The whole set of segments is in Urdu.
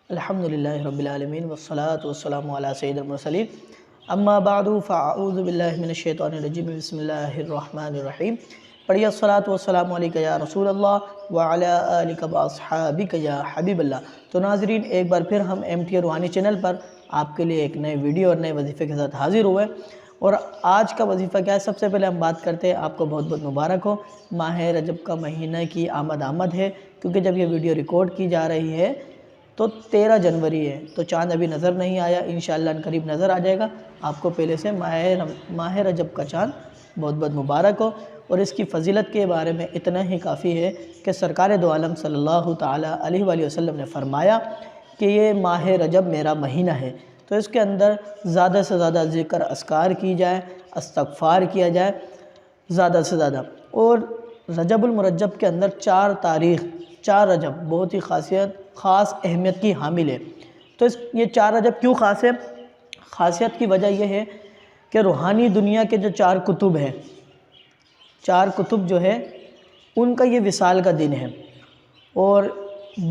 الحمدللہ رب العالمین والصلاة والسلام علی سید المرسلین اما بعد فاعوذ باللہ من الشیطان الرجیم بسم اللہ الرحمن الرحیم پڑھیے الصلاة والسلام علیکہ یا رسول اللہ وعلی آلکہ واصحابکہ یا حبیب اللہ۔ تو ناظرین، ایک بار پھر ہم MTA روحانی چینل پر آپ کے لیے ایک نئے ویڈیو اور نئے وظیفے کے ساتھ حاضر ہوئے، اور آج کا وظیفہ کیا ہے؟ سب سے پہلے ہم بات کرتے ہیں، آپ کو بہت بہت مبارک ہو، ماہ رجب کا مہینہ کی آمد ہے، کیونکہ جب یہ ویڈیو ریکارڈ کی جا رہی ہے تو 13 جنوری ہے، تو چاند ابھی نظر نہیں آیا، انشاءاللہ ان قریب نظر آ جائے گا۔ آپ کو پہلے سے ماہ رجب کا چاند بہت بہت مبارک ہو، اور اس کی فضیلت کے بارے میں اتنا ہی کافی ہے کہ سرکار دو عالم صلی اللہ تعالیٰ علیہ وآلہ وسلم نے فرمایا کہ یہ ماہ رجب میرا مہینہ ہے، تو اس کے اندر زیادہ سے زیادہ ذکر اذکار کی جائے، استغفار کیا جائے زیادہ سے زیادہ۔ اور رجب المرجب کے اندر 4 تاریخ، 4 رجب بہت ہی خاص اہمیت کی حامل ہے۔ تو یہ 4 رجب کیوں خاص ہے؟ خاصیت کی وجہ یہ ہے کہ روحانی دنیا کے جو 4 کتب ہیں، 4 کتب جو ہے ان کا یہ وصال کا دن ہے، اور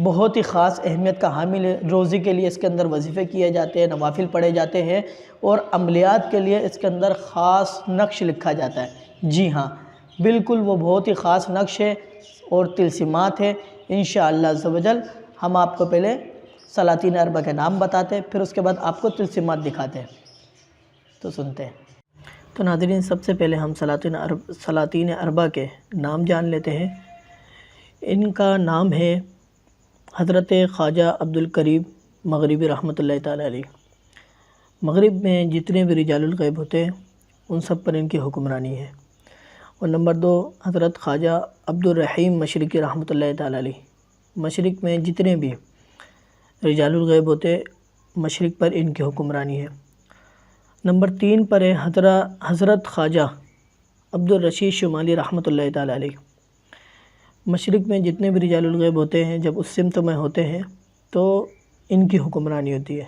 بہت ہی خاص اہمیت کا حامل ہے۔ روزی کے لیے اس کے اندر وظیفے کیے جاتے ہیں، نوافل پڑھے جاتے ہیں، اور عملیات کے لیے اس کے اندر خاص نقش لکھا جاتا ہے۔ جی ہاں، بالکل وہ بہت ہی خاص نقش ہے اور تلسمات ہے۔ انشاءاللہ عزوجل ہم آپ کو پہلے سلاطین اربع کے نام بتاتے ہیں، پھر اس کے بعد آپ کو تلسمات دکھاتے ہیں، تو سنتے ہیں۔ تو ناظرین، سب سے پہلے ہم سلاطین اربع کے نام جان لیتے ہیں۔ ان کا نام ہے حضرت خواجہ عبدالقریب مغربی رحمۃ اللہ تعالیٰ علیہ۔ مغرب میں جتنے بھی رجال الغیب ہوتے ہیں ان سب پر ان کی حکمرانی ہے۔ اور نمبر 2، حضرت خواجہ عبدالرحیم مشرقی رحمۃ اللہ تعالیٰ علیہ۔ مشرق میں جتنے بھی رجال الغیب ہوتے ہیں مشرق پر ان کی حکمرانی ہے۔ نمبر 3 پر ہے حضرت خواجہ عبدالرشید شمالی رحمۃ اللہ تعالیٰ علیہ۔ مشرق میں جتنے بھی رجال الغیب ہوتے ہیں جب اس سمت میں ہوتے ہیں تو ان کی حکمرانی ہوتی ہے۔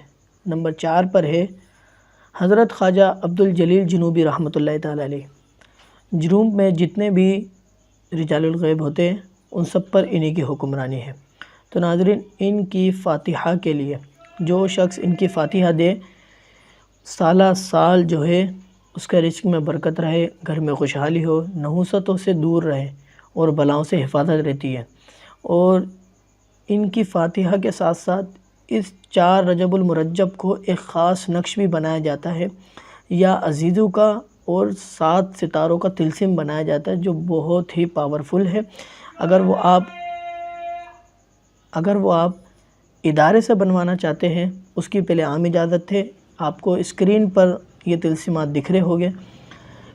نمبر 4 پر ہے حضرت خواجہ عبدالجلیل جنوبی رحمۃ اللہ تعالیٰ علیہ۔ جنوب میں جتنے بھی رجال الغیب ہوتے ہیں ان سب پر انہی کی حکمرانی ہے۔ تو ناظرین، ان کی فاتحہ کے لیے جو شخص ان کی فاتحہ دے، سالہ سال جو ہے اس کا رزق میں برکت رہے، گھر میں خوشحالی ہو، نحوستوں سے دور رہے اور بلاؤں سے حفاظت رہتی ہے۔ اور ان کی فاتحہ کے ساتھ ساتھ اس 4 رجب المرجب کو ایک خاص نقش بھی بنایا جاتا ہے، یا عزیزوں کا اور 7 ستاروں کا طلسم بنایا جاتا ہے، جو بہت ہی پاورفل ہے۔ اگر وہ آپ ادارے سے بنوانا چاہتے ہیں، اس کی پہلے عام اجازت ہے۔ آپ کو اسکرین پر یہ طلسمات دکھ رہے ہوں گے،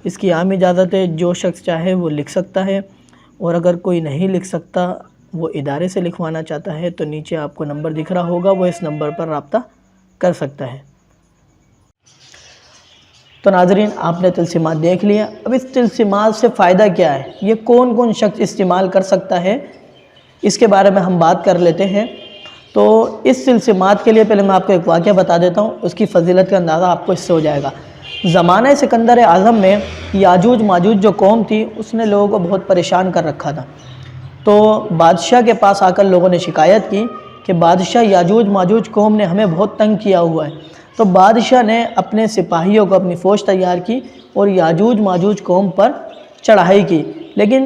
اس کی عام اجازت ہے، جو شخص چاہے وہ لکھ سکتا ہے، اور اگر کوئی نہیں لکھ سکتا، وہ ادارے سے لکھوانا چاہتا ہے، تو نیچے آپ کو نمبر دکھ رہا ہوگا، وہ اس نمبر پر رابطہ کر سکتا ہے۔ تو ناظرین، آپ نے طلسمات دیکھ لیا۔ اب اس طلسمات سے فائدہ کیا ہے؟ یہ کون کون شخص استعمال کر سکتا ہے، اس کے بارے میں ہم بات کر لیتے ہیں۔ تو اس طلسمات کے لیے پہلے میں آپ کو ایک واقعہ بتا دیتا ہوں، اس کی فضیلت کا اندازہ آپ کو اس سے ہو جائے گا۔ زمانہ سکندر اعظم میں یاجوج ماجوج جو قوم تھی، اس نے لوگوں کو بہت پریشان کر رکھا تھا۔ تو بادشاہ کے پاس آ کر لوگوں نے شکایت کی کہ بادشاہ، یاجوج ماجوج قوم نے ہمیں بہت تنگ کیا ہوا ہے۔ تو بادشاہ نے اپنے سپاہیوں کو، اپنی فوج تیار کی اور یاجوج ماجوج قوم پر چڑھائی کی، لیکن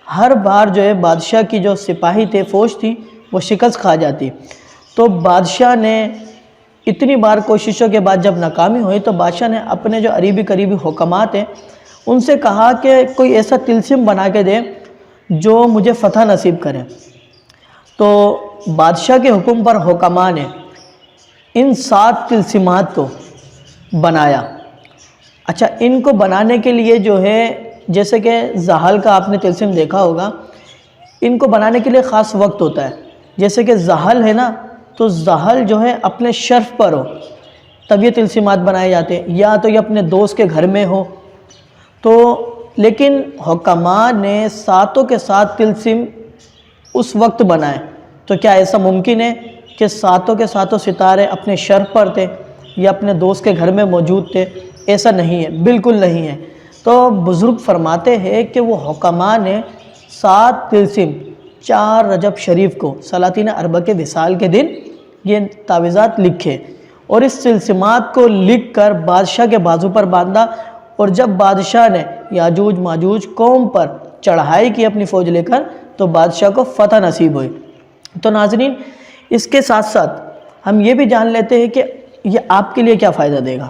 ہر بار جو ہے بادشاہ کی جو سپاہی تھے، فوج تھی، وہ شکست کھا جاتی۔ تو بادشاہ نے اتنی بار کوششوں کے بعد جب ناکامی ہوئی تو بادشاہ نے اپنے جو قریبی حکمات ہیں ان سے کہا کہ کوئی ایسا طلسم بنا کے دے جو مجھے فتح نصیب کرے۔ تو بادشاہ کے حکم پر حکماء نے ان 7 طلسمات کو بنایا۔ اچھا، ان کو بنانے کے لیے جو ہے، جیسے کہ زحل کا آپ نے طلسم دیکھا ہوگا، ان کو بنانے کے لیے خاص وقت ہوتا ہے۔ جیسے کہ زحل ہے نا، تو زحل جو ہے اپنے شرف پر ہو تب یہ طلسمات بنائے جاتے ہیں، یا تو یہ اپنے دوست کے گھر میں ہو۔ تو لیکن حکماء نے 7 کے 7 طلسم اس وقت بنائے، تو کیا ایسا ممکن ہے کہ 7 کے 7 ستارے اپنے شرف پر تھے یا اپنے دوست کے گھر میں موجود تھے؟ ایسا نہیں ہے، بالکل نہیں ہے۔ تو بزرگ فرماتے ہیں کہ وہ حکماء نے 7 طلسم 4 رجب شریف کو سلاطین اربع کے وصال کے دن یہ تعویذات لکھے اور اس طلسمات کو لکھ کر بادشاہ کے بازو پر باندھا، اور جب بادشاہ نے یاجوج ماجوج قوم پر چڑھائی کی اپنی فوج لے کر تو بادشاہ کو فتح نصیب ہوئی۔ تو ناظرین، اس کے ساتھ ساتھ ہم یہ بھی جان لیتے ہیں کہ یہ آپ کے لیے کیا فائدہ دے گا،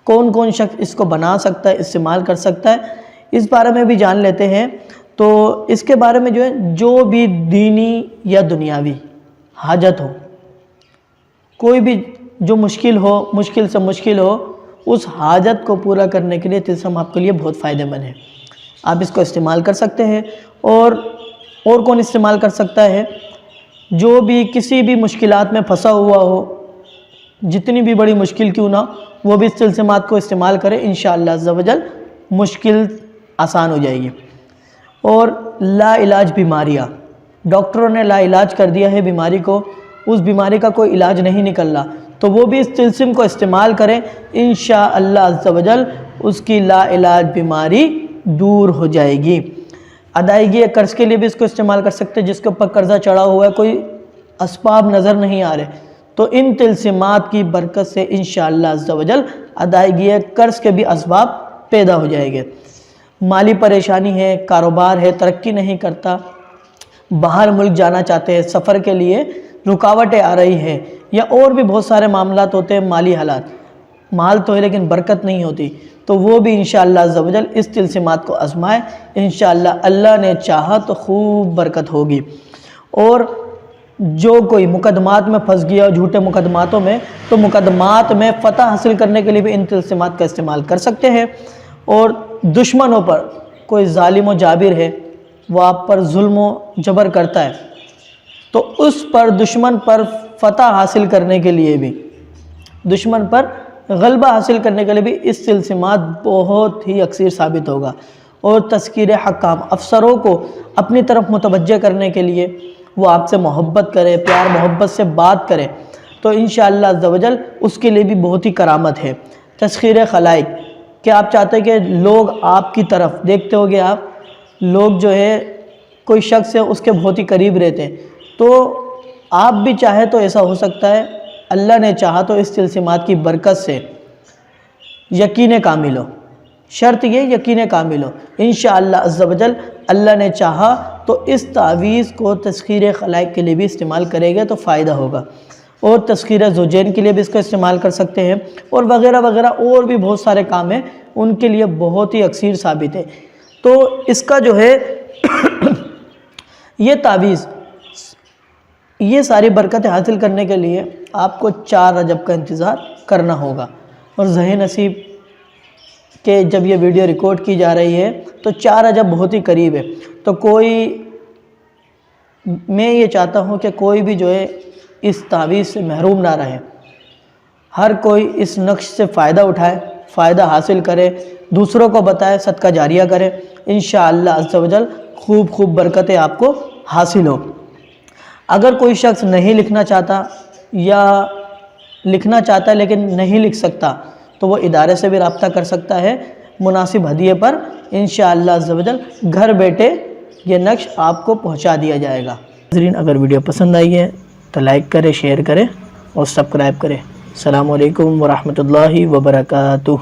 کون کون شخص اس کو بنا سکتا ہے، استعمال کر سکتا ہے، اس بارے میں بھی جان لیتے ہیں۔ تو اس کے بارے میں جو بھی دینی یا دنیاوی حاجت ہو، کوئی بھی جو مشکل ہو، مشکل سے مشکل ہو، اس حاجت کو پورا کرنے کے لیے طلسم آپ کے لیے بہت فائدہ مند ہے۔ آپ اس کو استعمال کر سکتے ہیں۔ اور کون استعمال کر سکتا ہے؟ جو بھی کسی بھی مشکلات میں پھنسا ہوا ہو، جتنی بھی بڑی مشکل کیوں نہ، وہ بھی اس طلسمات کو استعمال کرے، انشاءاللہ عز و جل مشکل آسان ہو جائے گی۔ اور لا علاج بیماریاں، ڈاکٹروں نے لا علاج کر دیا ہے بیماری کو، اس بیماری کا کوئی علاج نہیں نکل رہا، تو وہ بھی اس طلسم کو استعمال کریں، انشاءاللہ عز و جل اس کی لا علاج بیماری دور ہو جائے گی۔ ادائیگی قرض کے لیے بھی اس کو استعمال کر سکتے ہیں، جس کے اوپر قرضہ چڑھا ہوا ہے، کوئی اسباب نظر نہیں آ رہے، تو ان طلسمات کی برکت سے انشاءاللہ عز و جل ادائیگی قرض کے بھی اسباب پیدا ہو جائے گے۔ مالی پریشانی ہے، کاروبار ہے، ترقی نہیں کرتا، باہر ملک جانا چاہتے ہیں، سفر کے لیے رکاوٹیں آ رہی ہیں، یا اور بھی بہت سارے معاملات ہوتے ہیں، مالی حالات، مال تو ہے لیکن برکت نہیں ہوتی، تو وہ بھی انشاءاللہ عز و جل اس طلسمات کو آزمائے، انشاءاللہ اللہ نے چاہا تو خوب برکت ہوگی۔ اور جو کوئی مقدمات میں پھنس گیا، جھوٹے مقدماتوں میں، تو مقدمات میں فتح حاصل کرنے کے لیے بھی ان طلسمات کا استعمال کر سکتے ہیں۔ اور دشمنوں پر کوئی ظالم و جابر ہے، وہ آپ پر ظلم و جبر کرتا ہے، تو اس پر دشمن پر فتح حاصل کرنے کے لیے بھی، دشمن پر غلبہ حاصل کرنے کے لیے بھی اس طلسمات بہت ہی اکثر ثابت ہوگا۔ اور تذکیر حکام، افسروں کو اپنی طرف متوجہ کرنے کے لیے وہ آپ سے محبت کرے، پیار محبت سے بات کرے، تو انشاءاللہ عز و جل اس کے لیے بھی بہت ہی کرامت ہے۔ تسخیر خلائق، کہ آپ چاہتے ہیں کہ لوگ آپ کی طرف دیکھتے ہوگے، آپ لوگ جو ہے کوئی شخص ہے اس کے بہت ہی قریب رہتے ہیں، تو آپ بھی چاہے تو ایسا ہو سکتا ہے، اللہ نے چاہا تو اس طلسمات کی برکت سے یقین کامل ہو، شرط یہ یقین کامل ہو، انشاءاللہ عز و جل اللہ نے چاہا تو اس تعویذ کو تسخیر خلائق کے لیے بھی استعمال کرے گا تو فائدہ ہوگا۔ اور تسخیر زوجین کے لیے بھی اس کو استعمال کر سکتے ہیں، اور وغیرہ وغیرہ اور بھی بہت سارے کام ہیں، ان کے لیے بہت ہی اکثر ثابت ہے۔ تو اس کا جو ہے یہ تعویذ، یہ ساری برکتیں حاصل کرنے کے لیے آپ کو 4 رجب کا انتظار کرنا ہوگا۔ اور ذہن نصیب کہ جب یہ ویڈیو ریکارڈ کی جا رہی ہے تو 4 رجب بہت ہی قریب ہے، تو میں یہ چاہتا ہوں کہ کوئی بھی جو ہے اس تعویذ سے محروم نہ رہے، ہر کوئی اس نقش سے فائدہ اٹھائے، فائدہ حاصل کرے، دوسروں کو بتائے، صدقہ جاریہ کرے، انشاءاللہ عز و جل خوب خوب برکتیں آپ کو حاصل ہو۔ اگر کوئی شخص نہیں لکھنا چاہتا یا لکھنا چاہتا ہے لیکن نہیں لکھ سکتا، تو وہ ادارے سے بھی رابطہ کر سکتا ہے مناسب ہدیے پر، انشاءاللہ عز و جل گھر بیٹھے یہ نقش آپ کو پہنچا دیا جائے گا۔ ناظرین، اگر ویڈیو پسند آئی ہے تو لائک کریں، شیئر کریں اور سبسکرائب کریں۔ السلام علیکم ورحمۃ اللہ وبرکاتہ۔